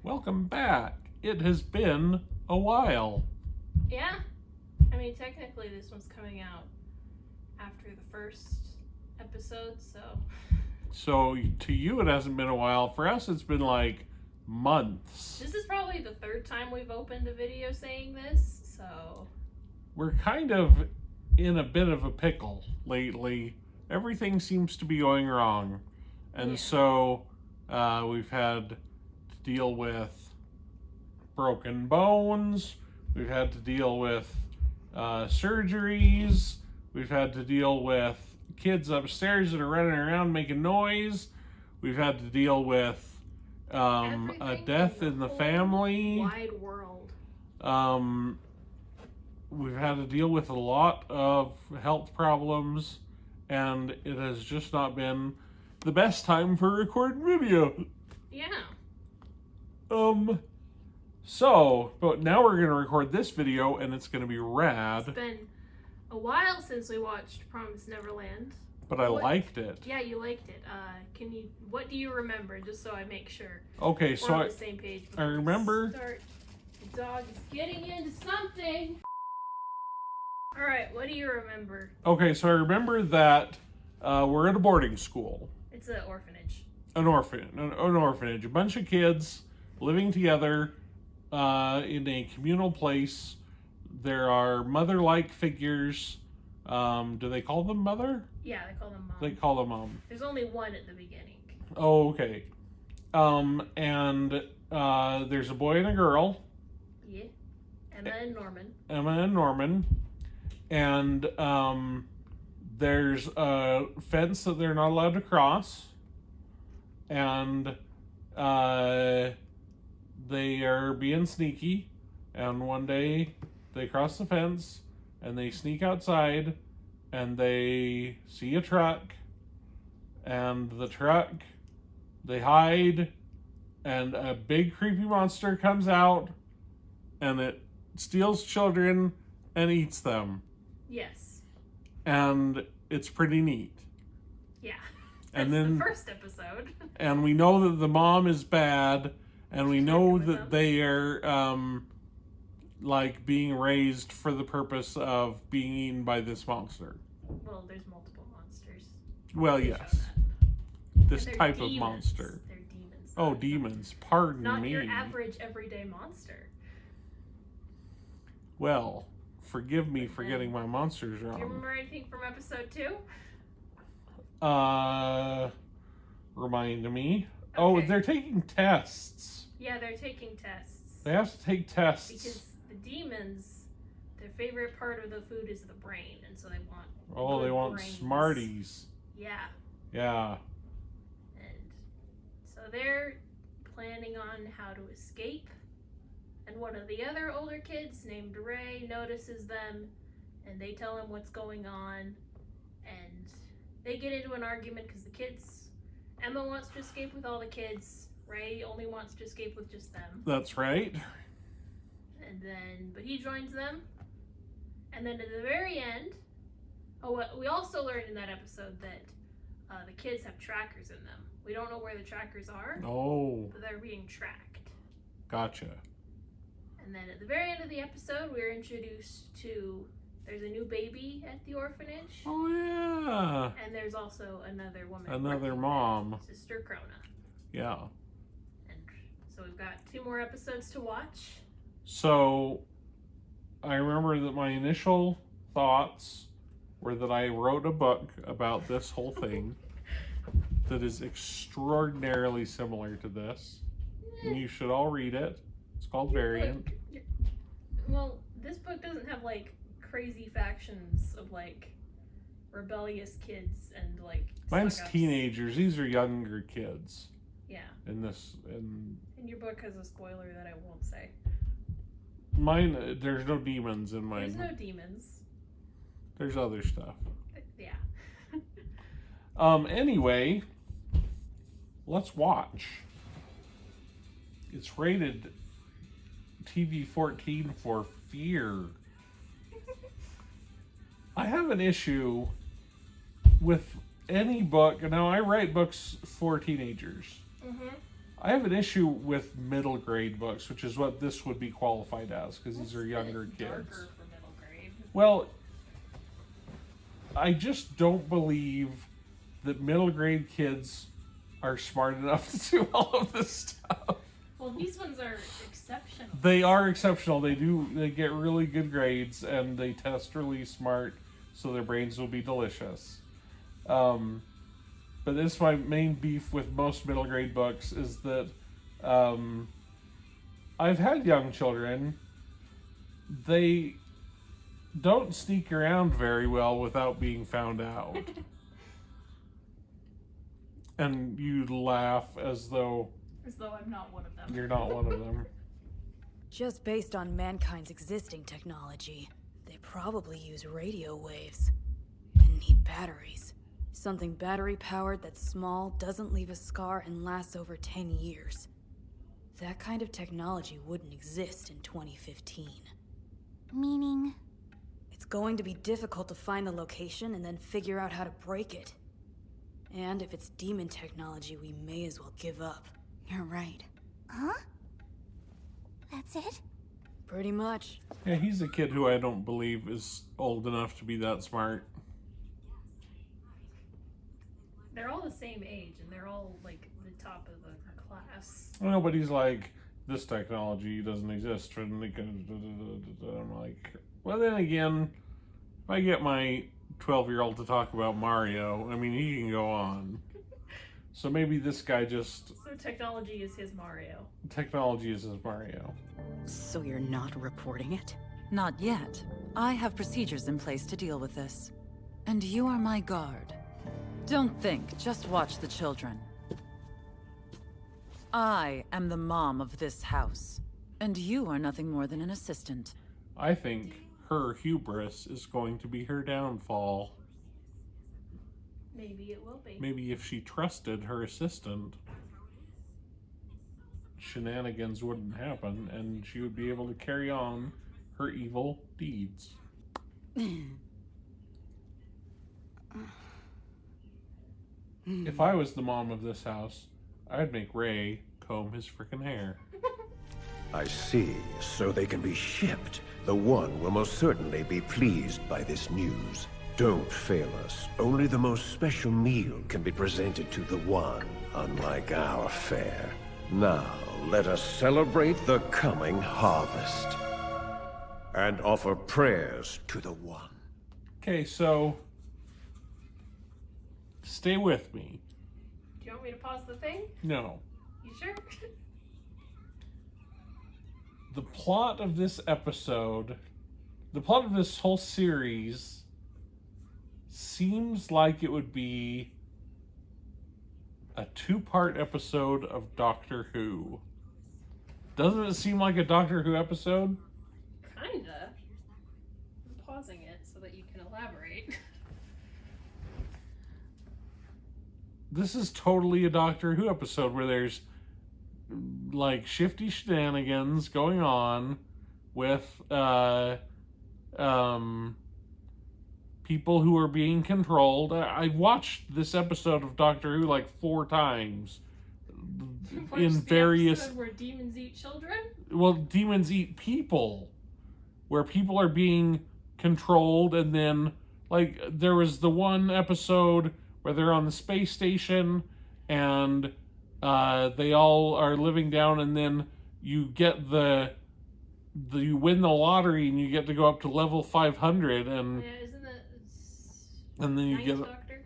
Welcome back. It has been a while. Yeah. I mean, technically this one's coming out after the first episode, so... So, to you it hasn't been a while. For us it's been like months. This is probably the third time we've opened a video saying this, so... We're kind of in a bit of a pickle lately. Everything seems to be going wrong. And so, we've had to deal with broken bones. We've had to deal with surgeries. We've had to deal with kids upstairs that are running around making noise. We've had to deal with a death in the family. Wide world. We've had to deal with a lot of health problems, and it has just not been the best time for recording video. Yeah. But now we're going to record this video, and it's going to be rad. It's been a while since we watched Promised Neverland. But I liked it. Yeah, you liked it. What do you remember, just so I make sure Okay, we're so on the same page? I remember... The dog is getting into something. Alright, what do you remember? Okay, so I remember that we're at a boarding school. It's an orphanage. An orphanage. A bunch of kids living together in a communal place. There are mother-like figures. Do they call them mother? Yeah, they call them mom. They call them mom. There's only one at the beginning. Oh, okay. And there's a boy and a girl. Yeah. Emma and Norman. And there's a fence that they're not allowed to cross. And they are being sneaky. And one day they cross the fence and they sneak outside and they see a truck. And the truck, they hide. And a big creepy monster comes out and it steals children and eats them. Yes. And it's pretty neat. Yeah. And That's then the first episode. And we know that the mom is bad, and we know that they are like being raised for the purpose of being eaten by this monster. Well, there's multiple monsters. Well, yes. This type demons. of monster. They're demons. Oh, demons. Pardon Not me. your average everyday monster. Well, forgive me for getting my monsters wrong. Do you remember anything from episode 2? Remind me. Okay. Oh, they're taking tests. Yeah, they're taking tests. They have to take tests. Because the demons, their favorite part of the food is the brain, and so they want they want brains. Smarties. Yeah. Yeah. And so they're planning on how to escape. And one of the other older kids, named Ray, notices them, and they tell him what's going on. And they get into an argument because Emma wants to escape with all the kids. Ray only wants to escape with just them. That's right. But he joins them. And then at the very end, we also learned in that episode that the kids have trackers in them. We don't know where the trackers are. Oh. But they're being tracked. Gotcha. And then at the very end of the episode, we're introduced to, there's a new baby at the orphanage. Oh, yeah. And there's also another woman. Another mom. Sister Krona. Yeah. And so we've got 2 more episodes to watch. So, I remember that my initial thoughts were that I wrote a book about this whole thing that is extraordinarily similar to this. And you should all read it. It's called Variant. Well, this book doesn't have, like, crazy factions of, like, rebellious kids and, like, Mine's suck-ups. teenagers. These are younger kids. Yeah. And your book has a spoiler that I won't say. Mine, there's no demons in mine. There's no demons. There's other stuff. Yeah. Anyway, let's watch. It's rated TV-14 for fear. I have an issue with any book. Now, I write books for teenagers. Mm-hmm. I have an issue with middle grade books, which is what this would be qualified as, because these are younger kids. Darker for middle grade. Well, I just don't believe that middle grade kids are smart enough to do all of this stuff. Well, these ones are exceptional. They are exceptional. They get really good grades, and they test really smart, so their brains will be delicious. But this is my main beef with most middle grade books, is that I've had young children. They don't sneak around very well without being found out. And you laugh as though I'm not one of them. you're not one of them. Just based on mankind's existing technology, they probably use radio waves and need batteries. Something battery-powered that's small, doesn't leave a scar, and lasts over 10 years. That kind of technology wouldn't exist in 2015. Meaning? It's going to be difficult to find the location and then figure out how to break it. And if it's demon technology, we may as well give up. You're right. Huh? That's it? Pretty much. Yeah, he's a kid who I don't believe is old enough to be that smart. They're all the same age, and they're all, like, the top of the class. Well, but he's like, this technology doesn't exist. And I'm like, well, then again, if I get my 12-year-old to talk about Mario, I mean, he can go on. So maybe this guy just... So technology is his Mario. Technology is his Mario. So you're not reporting it? Not yet. I have procedures in place to deal with this. And you are my guard. Don't think, just watch the children. I am the mom of this house, and you are nothing more than an assistant. I think her hubris is going to be her downfall. Maybe it will be. Maybe if she trusted her assistant, shenanigans wouldn't happen, and she would be able to carry on her evil deeds. If I was the mom of this house, I'd make Ray comb his frickin' hair. I see. So they can be shipped. The One will most certainly be pleased by this news. Don't fail us. Only the most special meal can be presented to the One, unlike our fare. Now, let us celebrate the coming harvest. And offer prayers to the One. Okay, so... stay with me. Do you want me to pause the thing? No. You sure? The plot of this episode, the plot of this whole series, seems like it would be a 2-part episode of Doctor Who. Doesn't it seem like a Doctor Who episode? Kinda. I'm pausing it so that you can elaborate. This is totally a Doctor Who episode where there's like shifty shenanigans going on with people who are being controlled. I watched this episode of Doctor Who like 4 times in various episode where demons eat children? Well, demons eat people, where people are being controlled, and then like there was the one episode where they're on the space station and they all are living down, and then you get you win the lottery and you get to go up to level 500, and Yeah, isn't that and then you Ninth get Doctor?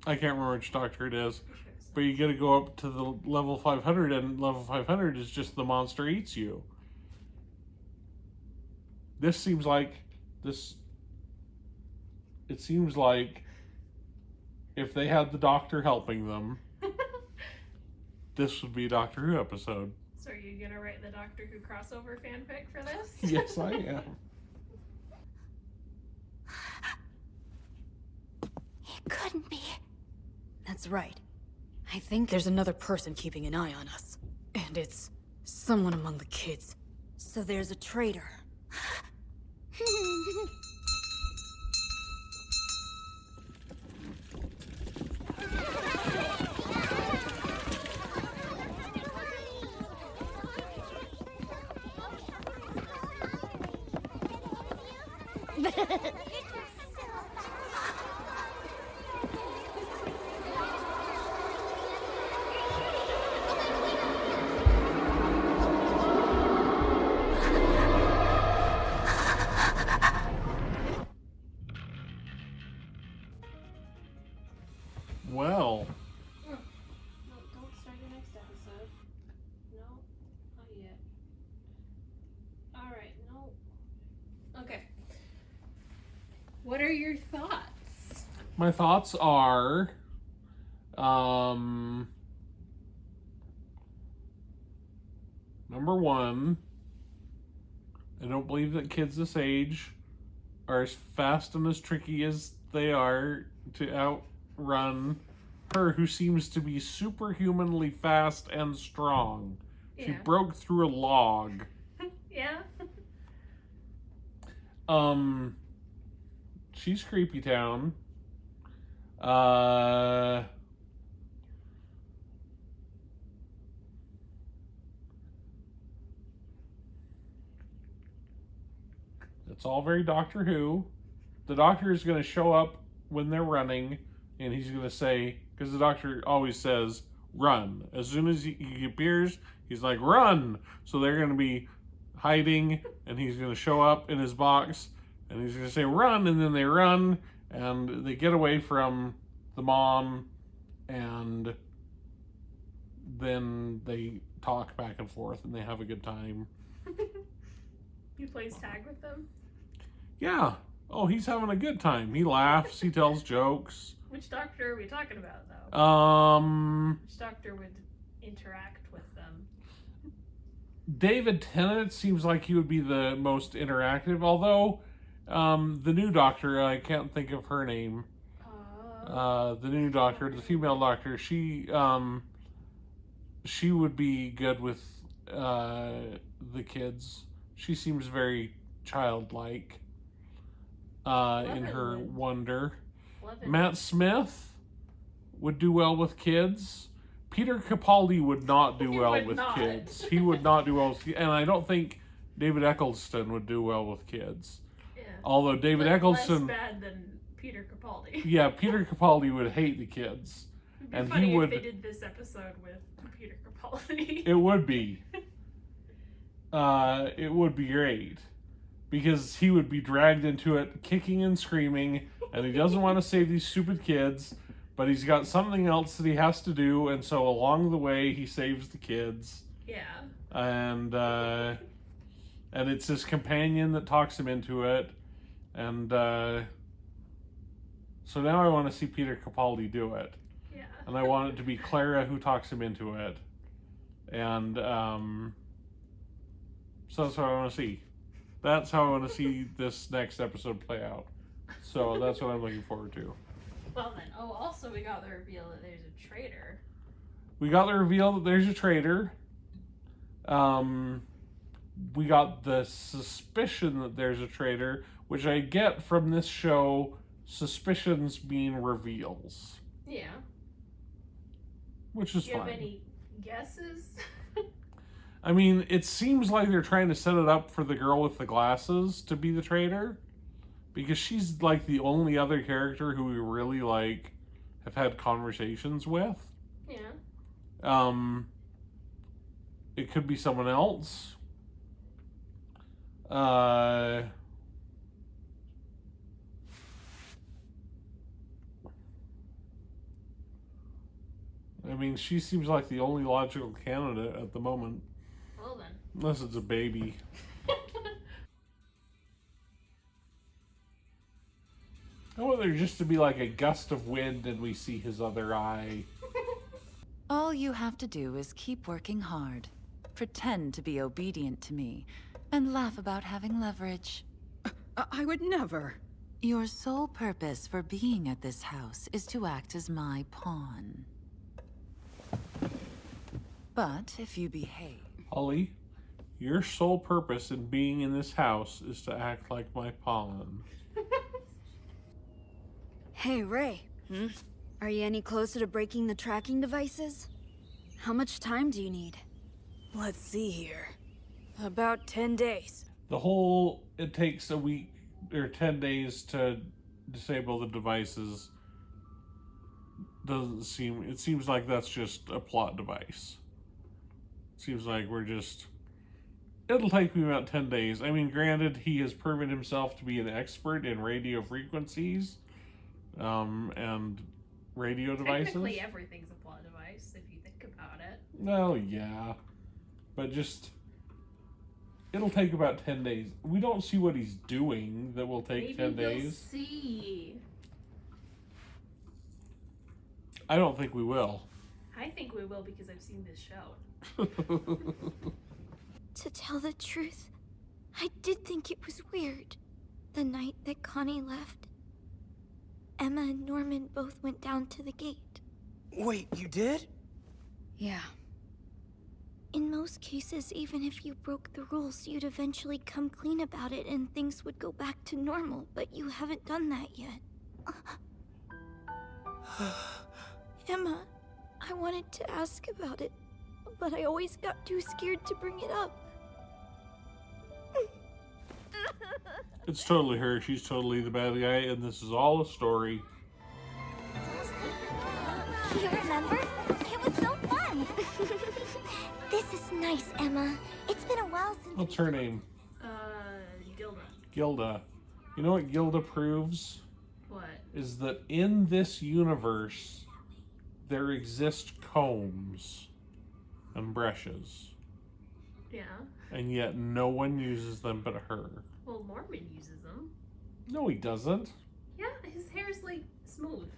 I can't remember which Doctor it is, I'm sure it's but you get to go up to the level 500, and level 500 is just the monster eats you. This seems like this. It seems like if they had the Doctor helping them, this would be a Doctor Who episode. So are you gonna write the Doctor Who crossover fanfic for this? Yes, I am. It couldn't be. That's right. I think there's another person keeping an eye on us. And it's someone among the kids. So there's a traitor. Well, No, don't start the next episode. No, not yet. Alright, no. Okay. What are your thoughts? my thoughts are, number one, I don't believe that kids this age are as fast and as tricky as they are to outrun her, who seems to be superhumanly fast and strong. She Yeah. broke through a log. Yeah? She's Creepy Town. It's all very Doctor Who. The Doctor is going to show up when they're running, and he's going to say, because the Doctor always says, run. As soon as he appears, he's like, run! So they're going to be hiding, and he's going to show up in his box, and he's going to say, run, and then they run, and they get away from the mom, and then they talk back and forth, and they have a good time. He plays tag with them? Yeah. Oh, he's having a good time. He laughs, he tells jokes. Which Doctor are we talking about, though? Which Doctor would interact with them? David Tennant seems like he would be the most interactive, although the new Doctor, I can't think of her name. The new Doctor, the female Doctor, she would be good with the kids. She seems very childlike in her wonder. Matt Smith would do well with kids. Peter Capaldi would not do well with kids. He would not do well with kids. And I don't think David Eccleston would do well with kids. Yeah. Although David Eccleston... Less bad than Peter Capaldi. Yeah, Peter Capaldi would hate the kids. It'd be And funny he would... if they did this episode with Peter Capaldi. It would be. It would be great. Because he would be dragged into it, kicking and screaming, and he doesn't want to save these stupid kids, but he's got something else that he has to do, and so along the way he saves the kids. Yeah. And it's his companion that talks him into it. And so now I want to see Peter Capaldi do it. Yeah. And I want it to be Clara who talks him into it. And so that's what I want to see. That's how I want to see this next episode play out. So that's what I'm looking forward to. Well then, also we got the reveal that there's a traitor. We got the reveal that there's a traitor. We got the suspicion that there's a traitor, which I get from this show, suspicions being reveals. Yeah. Which is Do you fine. have any guesses? I mean, it seems like they're trying to set it up for the girl with the glasses to be the traitor, because she's like the only other character who we really like have had conversations with. Yeah. It could be someone else. I mean, she seems like the only logical candidate at the moment. Well then. Unless it's a baby. I want there just to be like a gust of wind and we see his other eye. All you have to do is keep working hard, pretend to be obedient to me, and laugh about having leverage. I would never. Your sole purpose for being at this house is to act as my pawn. But if you behave... Holly, your sole purpose in being in this house is to act like my pawn. Hey, Ray. Are you any closer to breaking the tracking devices? How much time do you need? Let's see here. About 10 days. The whole, it takes a week or 10 days to disable the devices doesn't seem... It seems like that's just a plot device. It seems like we're just... It'll take me about 10 days. I mean, granted, he has proven himself to be an expert in radio frequencies and radio devices. Technically, everything's a plot device, if you think about it. Well, yeah. But just... It'll take about 10 days. We don't see what he's doing that will take 10 Maybe we'll days. see. I don't think we will. I think we will because I've seen this show. To tell the truth, I did think it was weird. The night that Connie left, Emma and Norman both went down to the gate. Wait, you did? Yeah. In most cases, even if you broke the rules, you'd eventually come clean about it and things would go back to normal, but you haven't done that yet. Emma, I wanted to ask about it, but I always got too scared to bring it up. It's totally her. She's totally the bad guy, and this is all a story. You remember? It was so fun! This is nice, Emma. It's been a while since... What's her name? Gilda. Gilda. You know what Gilda proves? What? Is that in this universe, there exist combs and brushes. Yeah. And yet no one uses them but her. Well, Norman uses them. No, he doesn't. Yeah, his hair's like smooth.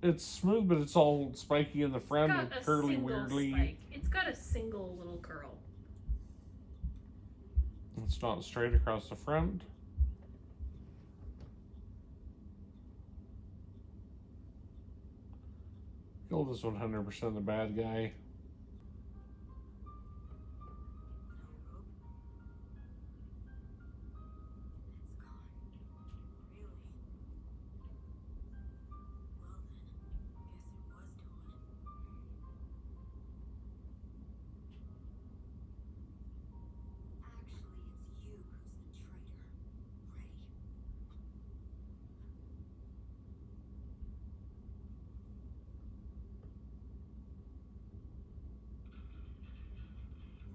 It's smooth, but it's all spiky in the front It's and got a curly single weirdly. spike. It's got a single little curl. It's not straight across the front. Gilda's 100% the bad guy.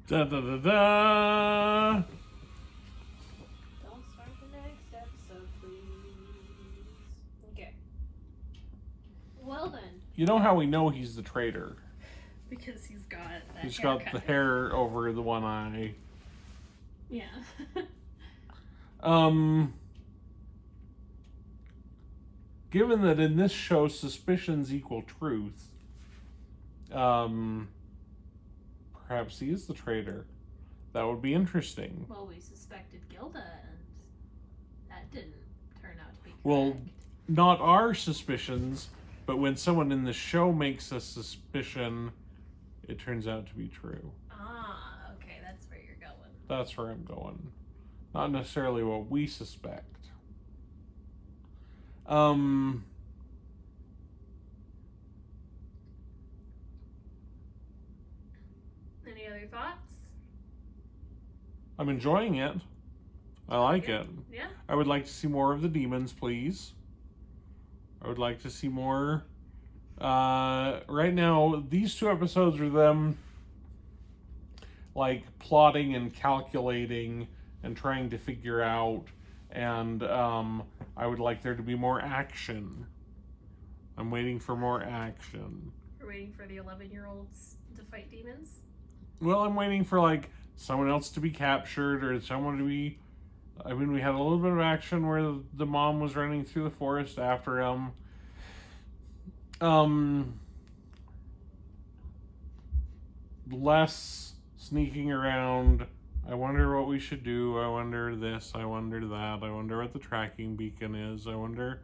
Da da da da! Don't start the next episode, please. Okay. Well then. You know how we know he's the traitor? Because he's got that He's got haircut. the hair over the one eye. Yeah. Given that in this show suspicions equal truth, perhaps he is the traitor. That would be interesting. Well, we suspected Gilda, and that didn't turn out to be correct. Well, not our suspicions, but when someone in the show makes a suspicion, it turns out to be true. Ah, okay, that's where you're going. That's where I'm going. Not necessarily what we suspect. Any other thoughts? I'm enjoying it. I like Yeah. it. Yeah? I would like to see more of the demons, please. I would like to see more. Right now, these 2 episodes are them like plotting and calculating and trying to figure out, and I would like there to be more action. I'm waiting for more action. We're waiting for the 11-year-olds to fight demons? Well, I'm waiting for like someone else to be captured or someone to be... I mean, we had a little bit of action where the mom was running through the forest after him. Less sneaking around. I wonder what we should do. I wonder this. I wonder that. I wonder what the tracking beacon is. I wonder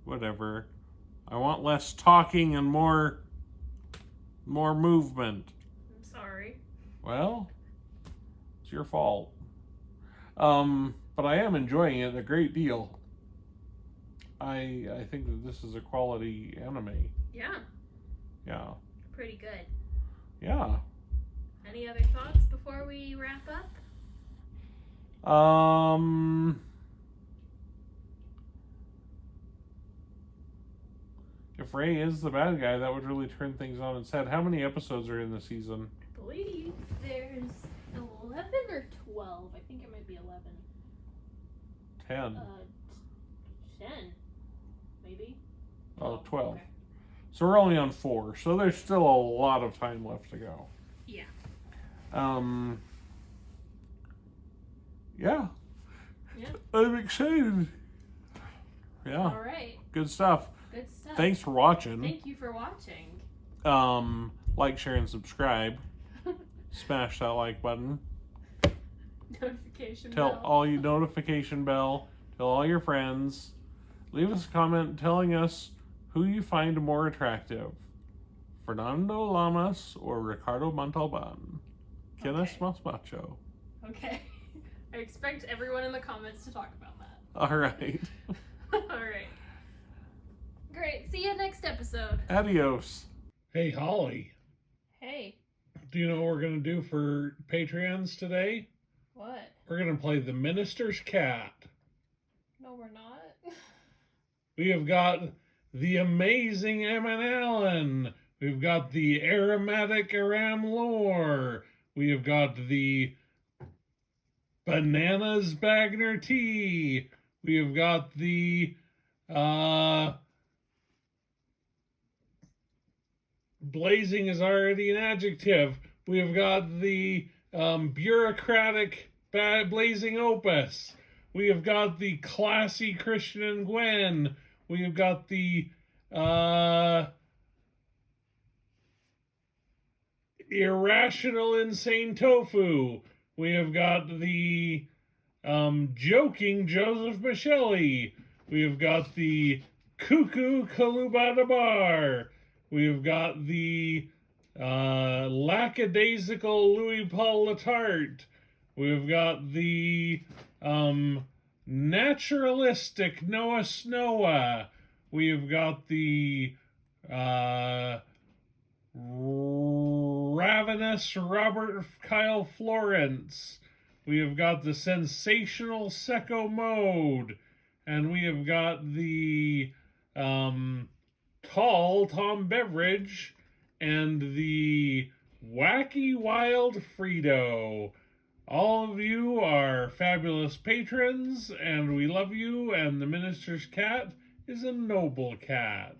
whatever. I want less talking and more movement. I'm sorry. Well, it's your fault. But I am enjoying it a great deal. I think that this is a quality anime. Yeah, Yeah. pretty good. Yeah. Any other thoughts before we wrap up? if Ray is the bad guy, that would really turn things on its head. How many episodes are in the season? I believe there's 11 or 12. I think it might be 11. 10. 10. Maybe? Oh, 12. Okay. So we're only on 4. So there's still a lot of time left to go. Yeah. Yeah. Yeah. I'm excited. Yeah. All right. Good stuff. Good stuff. Thanks for watching. Thank you for watching. Like, share, and subscribe. Smash that like button. Notification Tell bell. all you notification bell. Tell all your friends. Leave us a comment telling us who you find more attractive. Fernando Lamas or Ricardo Montalban. ¿Quién es más macho? Okay. I expect everyone in the comments to talk about that. All right. All right. Great. See you next episode. Adios. Hey, Holly. Hey. Do you know what we're going to do for Patreons today? What? We're going to play The Minister's Cat. No, we're not. We have got the amazing Emin Allen. We've got the aromatic Aram Lore. We have got the Bananas Bagner Tea. We have got the blazing is already an adjective. We have got the bureaucratic blazing opus. We have got the classy Christian and Gwen. We have got the irrational insane tofu. We have got the joking Joseph Michelli. We have got the cuckoo Kalubata Bar. We have got the lackadaisical Louis Paul Letarte. We have got the naturalistic Noah Snowa. We have got the ravenous Robert Kyle Florence. We have got the sensational Secco Mode. And we have got the tall Tom Beveridge and the wacky wild Frito. All of you are fabulous patrons, and we love you, and the minister's cat is a noble cat.